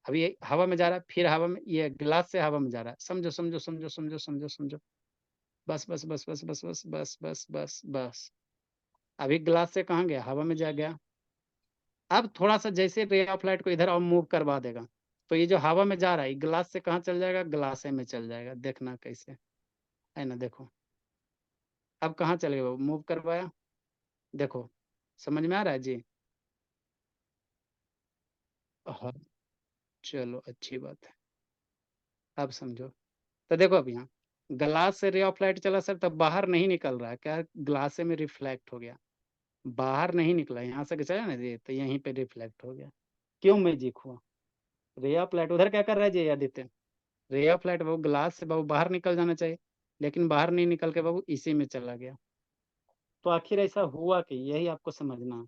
अभी ये हवा में जा रहा है, फिर हवा में, ये ग्लास से हवा में जा रहा है। समझो समझो समझो समझो समझो समझो, बस बस बस बस बस बस बस बस बस बस। अभी ग्लास से कहाँ गया, हवा में जा गया। अब थोड़ा सा जैसे रे ऑफ लाइट को इधर और मूव करवा देगा, तो ये जो हवा में जा रहा है ग्लास से कहाँ चल जाएगा, ग्लासे में चल जाएगा। देखना कैसे, है ना, देखो अब कहाँ चले गए, मूव करवाया, देखो समझ में आ रहा है जी। हाँ, चलो अच्छी बात है, अब समझो। तो देखो अब यहाँ ग्लास से रे ऑफ लाइट चला सर, तब बाहर नहीं निकल रहा है, क्या ग्लास में रिफ्लेक्ट हो गया, बाहर नहीं निकला, यहाँ से चला ना जी, तो यहीं पे रिफ्लेक्ट हो गया। क्यों मैजिक हुआ, रे ऑफ लाइट उधर क्या कर रहा है जी आदित्य, रे ऑफ लाइट बाबू ग्लास से बाबू बाहर निकल जाना चाहिए, लेकिन बाहर नहीं निकल के बाबू इसी में चला गया। तो आखिर ऐसा हुआ कि, यही आपको समझना है।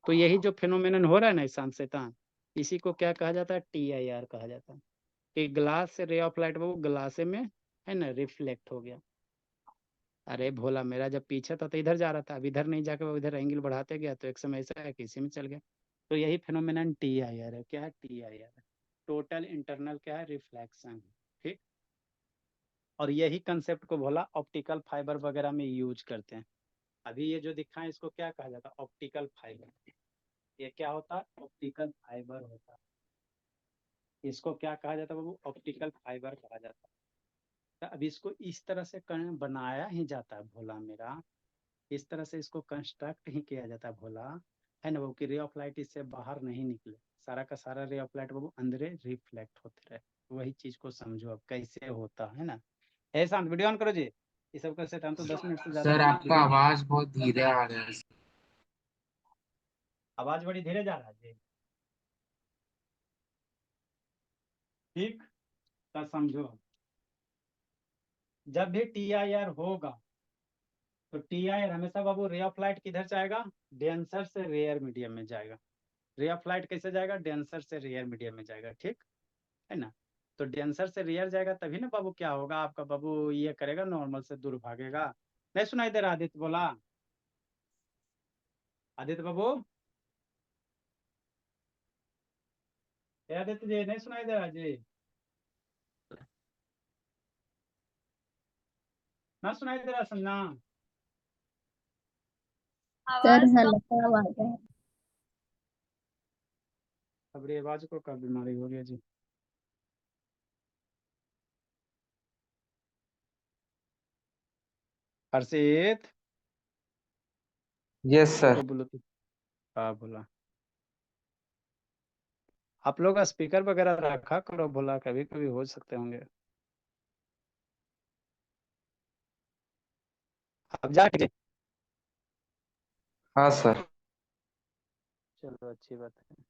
तो यही जो फिनोमेनन हो रहा है ना ईशान शैतान, इसी को क्या कहा जाता है, टी आई आर कहा जाता है। कि ग्लास से रे ऑफ लाइट बाबू ग्लासे में, है ना, रिफ्लेक्ट हो गया। अरे भोला मेरा, जब पीछे था तो इधर जा रहा था, अब इधर नहीं जाके वो इधर एंगल बढ़ाते गया, तो एक समय ऐसा है कि इसी में चल गया। तो यही फिनोमेनन टी आई आर है। क्या है, टी आई आर है, टोटल इंटरनल क्या है, रिफ्लेक्शन, ठीक। और यही कंसेप्ट को भोला ऑप्टिकल फाइबर वगैरह में यूज करते हैं। अभी ये जो दिखा है इसको क्या कहा जाता है, ऑप्टिकल फाइबर। ये क्या होता है, ऑप्टिकल फाइबर होता है। इसको क्या कहा जाता है बाबू, ऑप्टिकल फाइबर कहा जाता है। तो अब इसको इस तरह से बनाया ही जाता है भोला मेरा, इस तरह से इसको कंस्ट्रक्ट ही किया जाता है भोला, है ना बाबू, कि रे ऑफ लाइट इससे बाहर नहीं निकले, सारा का सारा रे ऑफ लाइट बाबू अंदर रिफ्लेक्ट होते रहे। वही चीज को समझो अब कैसे होता है ना। है शांत, वीडियो ऑन करो जी। ये सब का सेट, हम तो 10 मिनट से ज्यादा सर बना आपका लिए। आवाज बहुत धीरे आ रहा है। आवाज बड़ी धीरे जा रहा है जी, ठीक। तो समझो, जब भी टी आई आर होगा, तो टी आई आर हमेशा बाबू रे ऑफ लाइट किधर जाएगा, डेंसर से रेयर मीडियम में जाएगा। रे ऑफ लाइट कैसे जाएगा, डेंसर से रेयर मीडियम में जाएगा, ठीक है ना। तो डेंसर से रेयर जाएगा, तभी ना बाबू क्या होगा आपका, बाबू ये करेगा, नॉर्मल से दूर भागेगा। नहीं सुनाई दे रहा, आदित्य बोला, आदित्य बाबू, ए आदित्य जी नहीं सुनाई दे रहा जी, ना सुनाई दे रहा, सुनना। आवाज कम हल्का आवाज है। अब ये आवाज को क्या बीमारी हो गई जी? हर्षित यस सर। ब्लूटूथ। हाँ बोला। आप लोग स्पीकर वगैरह रखा करो, बोला कभी कभी हो सकते होंगे। अब जा ठीक है। हाँ सर। चलो अच्छी बात है।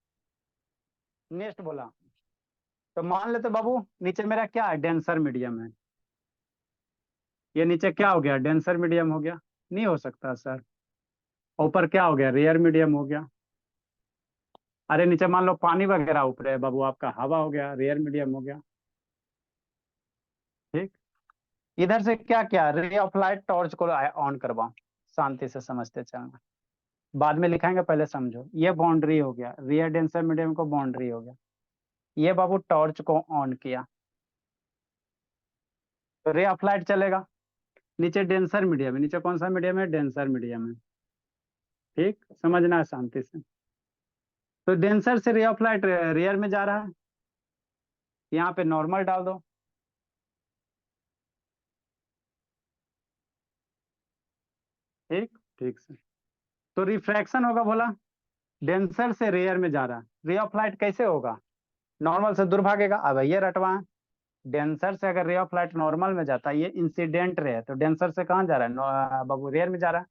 नेक्स्ट बोला। तो मान लेते बाबू नीचे मेरा क्या है, डेंसर मीडियम है। ये नीचे क्या हो गया, डेंसर मीडियम हो गया। नहीं हो सकता सर। ऊपर क्या हो गया, रेयर मीडियम हो गया। अरे नीचे मान लो पानी वगैरह ऊपर है बाबू, आपका हवा हो गया, रेयर मीडियम हो गया। ठीक। इधर से क्या क्या, रे ऑफ लाइट टॉर्च को ऑन करवाओ। शांति से समझते चलना, बाद में लिखाएंगे, पहले समझो। ये बाउंड्री हो गया, रियर डेंसर मीडियम को बाउंड्री हो गया। ये बाबू टॉर्च को ऑन किया तो रे ऑफ लाइट चलेगा। नीचे डेंसर मीडियम है, नीचे कौन सा मीडियम है, डेंसर मीडियम है। ठीक, समझना है शांति से। तो डेंसर से रे ऑफ लाइट रेयर में जा रहा है, यहाँ पे नॉर्मल डाल दो। ठीक, ठीक से। तो रिफ्रैक्शन होगा बोला, डेंसर से रेयर में जा रहा है, रे ऑफ लाइट कैसे होगा, नॉर्मल से दूर भागेगा। अब ये रटवा है, डेंसर से अगर रे ऑफ लाइट नॉर्मल में जाता है, ये इंसिडेंट रे है, तो डेंसर से कहाँ जा रहा है, बाबू रेयर में जा रहा है,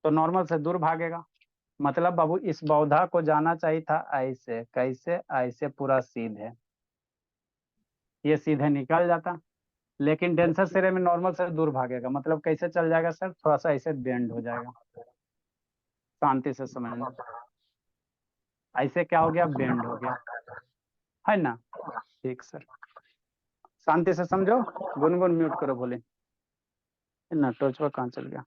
तो नॉर्मल से दूर भागेगा। मतलब बाबू इस पौधा को जाना चाहिए था ऐसे, कैसे, ऐसे पूरा सीधे, ये सीधे निकल जाता। लेकिन डेंसर से रे में नॉर्मल से दूर भागेगा, मतलब कैसे चल जाएगा सर, थोड़ा सा ऐसे बेंड हो जाएगा। शांति से समझना, ऐसे क्या हो गया, बेंड हो गया, है ना। ठीक सर, शांति से समझो। गुनगुन म्यूट करो, बोले ना, टॉर्च पर कहाँ चल गया।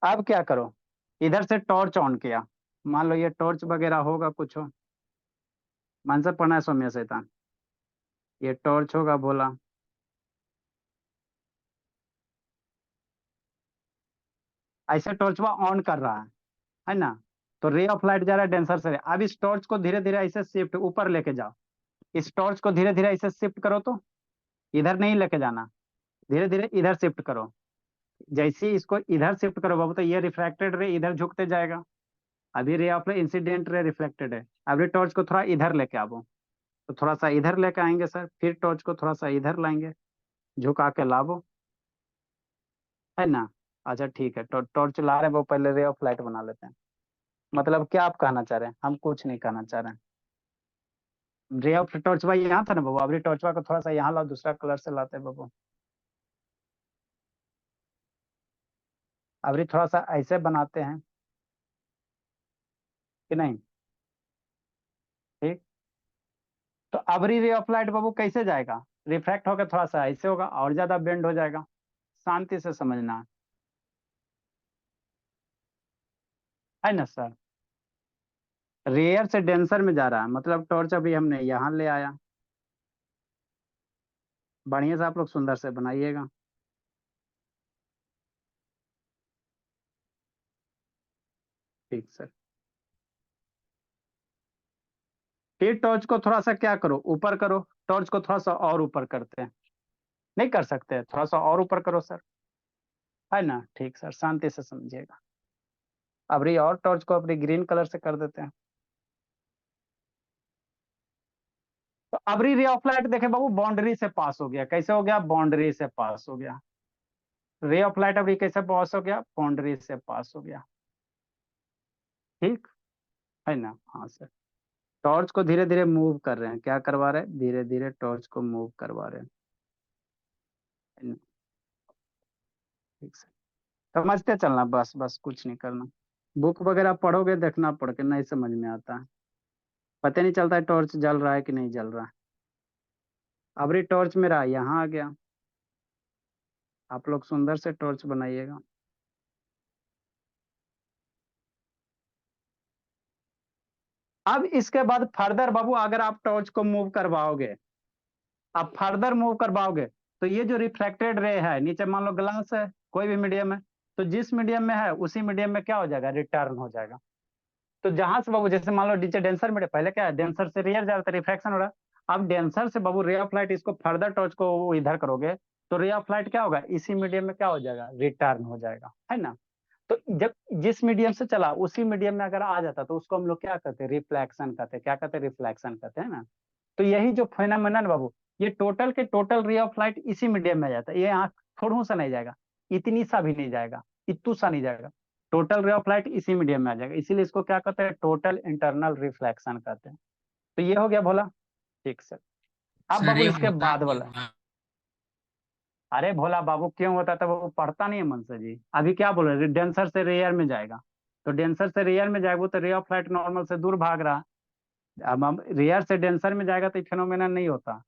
अब क्या करो, इधर से टॉर्च ऑन किया। मान लो ये टॉर्च वगैरह होगा कुछ हो, मन से पढ़ना है सौम्य शैतान। ये टॉर्च होगा बोला, ऐसे टॉर्च ऑन कर रहा है ना। तो रे ऑफ लाइट जा रहा है डेंसर से। अब इस टॉर्च को धीरे धीरे ऐसे शिफ्ट ऊपर लेके जाओ। इस टॉर्च को धीरे धीरे ऐसे शिफ्ट करो, तो इधर नहीं लेके जाना, धीरे धीरे इधर शिफ्ट करो। जैसे ही इसको इधर शिफ्ट करो बाबू, तो ये रिफ्रैक्टेड रे इधर झुकते जाएगा। अभी ray of incident ray reflected है। अभी टॉर्च को थोड़ा इधर लेके आओ, तो थोड़ा सा इधर लेके आएंगे सर, फिर टॉर्च को थोड़ा सा इधर लाएंगे, झुका के लाओ, है ना। अच्छा ठीक है, टॉर्च ला रहे हैं वो, पहले रे ऑफ लाइट बना लेते हैं। मतलब क्या आप कहना चाह रहे हैं, हम कुछ नहीं कहना चाह रहे हैं। रे ऑफ टॉर्च भाई यहाँ था ना बाबू, अभी टॉर्च को थोड़ा सा यहाँ लाओ, दूसरा कलर से लाते हैं बाबू। अभी थोड़ा सा ऐसे बनाते हैं कि नहीं। ठीक। तो अबरी रे ऑफ लाइट बाबू कैसे जाएगा, रिफ्रैक्ट होकर थोड़ा सा ऐसे होगा और ज्यादा बेंड हो जाएगा। शांति से समझना है ना सर। रेयर से डेंसर में जा रहा है, मतलब टॉर्च अभी हमने यहाँ ले आया। बढ़िया से आप लोग सुंदर से बनाइएगा। ठीक सर। फिर टॉर्च को थोड़ा सा क्या करो, ऊपर करो। टॉर्च को थोड़ा सा और ऊपर करते हैं, नहीं कर सकते, थोड़ा सा और ऊपर करो सर, है ना। ठीक सर, शांति से समझिएगा। अब री और टॉर्च को अपनी ग्रीन कलर से कर देते हैं। तो अबरी रे ऑफ लाइट देखे बाबू, बाउंड्री से पास हो गया, कैसे हो गया, बाउंड्री से पास हो गया। रे ऑफ लाइट अभी कैसे पास हो गया, बाउंड्री से पास हो गया। ठीक है ना। हाँ सर। टॉर्च को धीरे धीरे मूव कर रहे हैं, क्या करवा रहे हैं, धीरे धीरे टॉर्च को मूव करवा रहे हैं, है ना? ठीक सर, समझते चलना, बस बस कुछ नहीं करना। बुक वगैरह पढ़ोगे, देखना पढ़ के नहीं समझ में आता है, पता नहीं चलता है टॉर्च जल रहा है कि नहीं जल रहा है। अबरी टॉर्च मेरा यहाँ आ गया, आप लोग सुंदर से टॉर्च बनाइएगा। अब इसके बाद फर्दर बाबू, अगर आप टॉर्च को मूव करवाओगे, आप फर्दर मूव करवाओगे, तो ये जो रिफ्रैक्टेड रे है नीचे, मान लो ग्लास है, कोई भी मीडियम है, तो जिस मीडियम में है उसी मीडियम में क्या हो जाएगा, रिटर्न हो जाएगा। तो जहां से बाबू, जैसे मान लो नीचे डेंसर मीडियम, पहले क्या है, डेंसर से रेयर जा रहा था, रिफ्रैक्शन हो रहा है। अब डेंसर से बाबू रे ऑफ लाइट इसको फर्दर टॉर्च को इधर करोगे, तो रे ऑफ लाइट क्या होगा, इसी मीडियम में क्या हो जाएगा, रिटर्न हो जाएगा, है ना। तो जब जिस मीडियम से चला उसी मीडियम में अगर आ जाता तो उसको हम लोग क्या कहते हैं, रिफ्लेक्शन कहते हैं। क्या कहते हैं, रिफ्लेक्शन कहते हैं ना। तो यही जो फेनोमेनन बाबू, ये टोटल के टोटल रे ऑफ लाइट इसी मीडियम में आ जाता है। ये यहाँ थोड़ा सा नहीं जाएगा, इतनी सा भी नहीं जाएगा, इतू सा नहीं जाएगा, टोटल रे ऑफ लाइट इसी मीडियम में आ जाएगा। इसीलिए इसको क्या कहते हैं, टोटल इंटरनल रिफ्लेक्शन कहते हैं। तो ये हो गया भोला, ठीक सर। अब सर बाबू ये इसके होता बाद क्यों वाला, है? अरे भोला बाबू क्यों होता था, वो पढ़ता नहीं है मन से जी। अभी क्या बोल रहे, डेंसर से रेयर में जाएगा, तो डेंसर से रेयर में जाएगा, वो तो रे ऑफ लाइट नॉर्मल से दूर भाग रहा। अब हम रेयर से डेंसर में जाएगा तो फिनोमेना नहीं होता।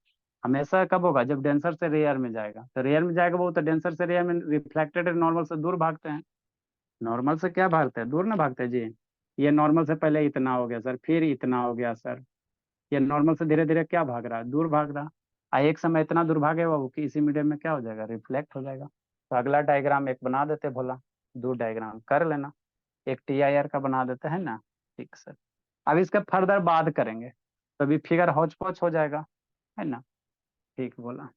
हमेशा कब होगा, जब डेंसर से रेयर में जाएगा। तो रेयर में जाएगा वो, तो डेंसर से रेयर में रिफ्लेक्टेड नॉर्मल से दूर भागते हैं। नॉर्मल से क्या भागते हैं, दूर ना भागते हैं जी। ये नॉर्मल से पहले इतना हो गया सर, फिर इतना हो गया सर। ये नॉर्मल से धीरे धीरे क्या भाग रहा है, दूर भाग रहा। एक समय इतना दूर भागेगा वो कि इसी मीडियम में क्या हो जाएगा, रिफ्लेक्ट हो जाएगा। तो अगला डायग्राम एक बना देते भोला, दो डायग्राम कर लेना, एक TIR का बना देते हैं ना। ठीक सर। अब इसका फर्दर बात करेंगे, तो अभी फिगर हौच पौच हो जाएगा, है ना। ठीक बोला,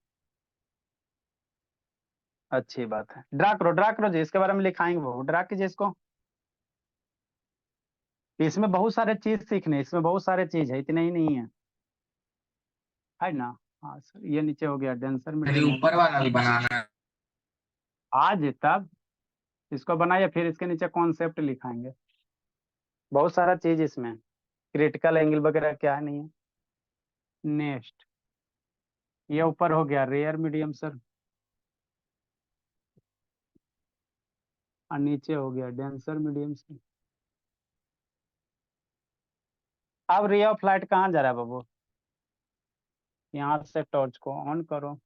अच्छी बात है। ड्रा करो जी, इसके बारे में लिखाएंगे, वो ड्रा कीजिए इसको। इसमें बहुत सारे चीज सीखने, इसमें बहुत सारे चीज है, इतने ही नहीं है ना। हाँ सर, ये नीचे हो गया, डेंसर सर ये मीडियम हो ऊपर गया। वाला भी बनाना है? आज तब इसको बनाइए, फिर इसके नीचे कॉन्सेप्ट लिखाएंगे। बहुत सारा चीज इसमें, क्रिटिकल एंगल वगैरह क्या नहीं है। नेक्स्ट, ये ऊपर हो गया रेयर मीडियम सर, और नीचे हो गया डेंसर मीडियम सर। अब रे ऑफ लाइट कहाँ जा रहा है बाबू, यहाँ से टॉर्च को ऑन करो।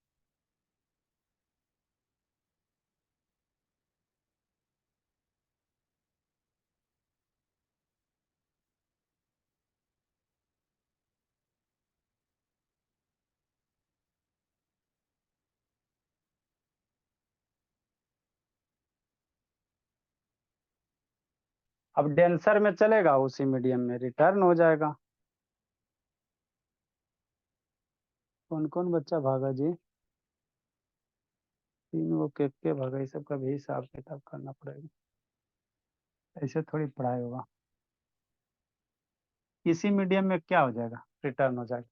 अब डेंसर में चलेगा, उसी मीडियम में रिटर्न हो जाएगा। कौन कौन बच्चा भागा जी, तीन वो के भागा, ये सब का भी हिसाब किताब करना पड़ेगा, ऐसे थोड़ी पढ़ाई होगा। इसी मीडियम में क्या हो जाएगा, रिटर्न हो जाएगा।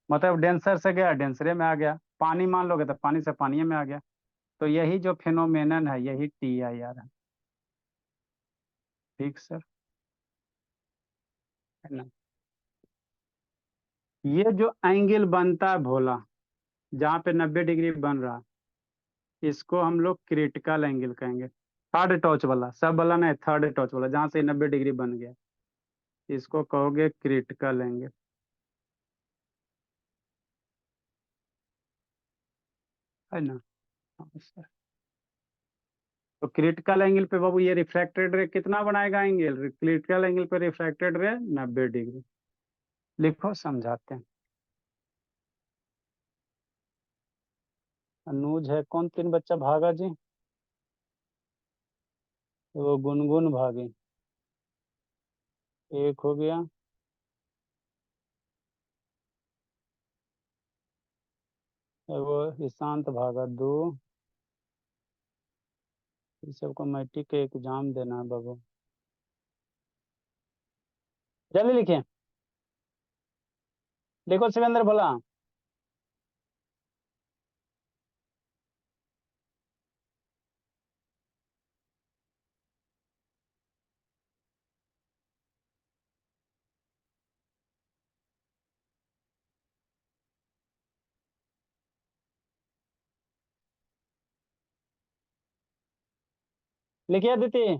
मतलब डेंसर से गया, डेंसरे में आ गया। पानी मान लोगे तो पानी से पानी में आ गया। तो यही जो फिनोमेनन है, यही TIR है। ठीक सर, है ना। ये जो एंगल बनता है भोला, जहाँ पे 90 डिग्री बन रहा, इसको हम लोग क्रिटिकल एंगल कहेंगे। थर्ड टॉर्च वाला, सब वाला नहीं, थर्ड टॉर्च वाला, जहाँ से 90 डिग्री बन गया, इसको कहोगे क्रिटिकल एंगल, है ना। हाँ सर। तो क्रिटिकल एंगल पे बाबू ये रिफ्रैक्टेड रे कितना बनाएगा एंगल, क्रिटिकल एंगल पे रिफ्रैक्टेड रे 90 डिग्री। लिखो, समझाते हैं। अनुज है, कौन तीन बच्चा भागा जी, वो गुनगुन भागी, एक हो गया। वो ईशांत भागा, दो। इस सबको मैट्रिक के एग्जाम देना है बाबू, जल्दी लिखिए। देखो शिवेंद्र भोला, लिखिए अदिति।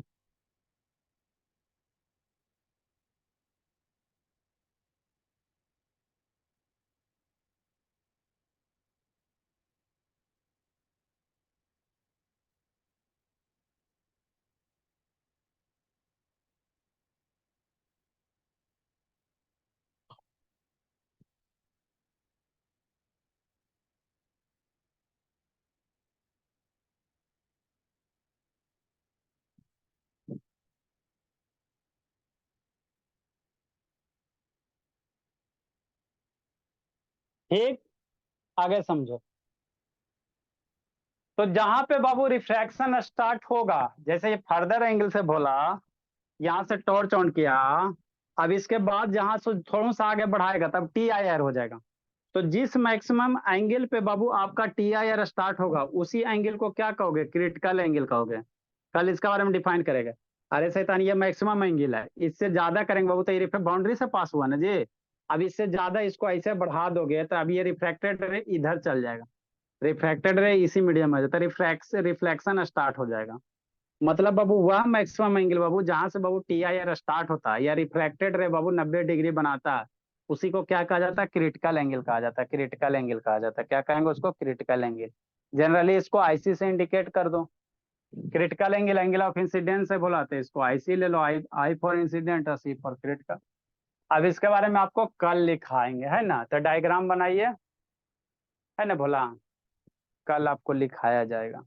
ठीक, आगे समझो। तो जहां पे बाबू रिफ्रैक्शन स्टार्ट होगा, जैसे ये फर्दर एंगल से बोला, यहाँ से टॉर्च ऑन किया, अब इसके बाद जहां से थोड़ा सा आगे बढ़ाएगा तब टी आई आर हो जाएगा। तो जिस मैक्सिमम एंगल पे बाबू आपका टी आई आर स्टार्ट होगा उसी एंगल को क्या कहोगे, क्रिटिकल एंगल कहोगे। कल इसके बारे में डिफाइन करेगा। अरे शैतान, ये मैक्सिमम एंगल है, इससे ज्यादा करेंगे बाबू तो ये बाउंड्री से पास हुआ ना जी। अब इससे ज्यादा इसको ऐसे बढ़ा दोगे तो अब ये रिफ्रैक्टेड रे इधर चल जाएगा, रिफ्रैक्टेड रे इसी मीडियम में जाता है, रिफ्लेक्शन स्टार्ट हो जाएगा। मतलब बाबू वह मैक्सिमम एंगल बाबू जहां से बाबू टी आई आर स्टार्ट होता है या रिफ्रैक्टेड रे बाबू 90 डिग्री बनाता है, उसी को क्या कहा जाता है, क्रिटिकल एंगल कहा जाता है। क्रिटिकल एंगल कहा जाता है, क्या कहेंगे उसको, क्रिटिकल एंगल। जनरली इसको आईसी से इंडिकेट कर दो। Critical angle angle of incidence से बुलाते हैं इसको, आईसी ले लो, आई आई फॉर इंसिडेंट और सी फॉर क्रिटिकल। अब इसके बारे में आपको कल लिखाएंगे, है ना, तो डायग्राम बनाइए, है ना भोला, कल आपको लिखाया जाएगा।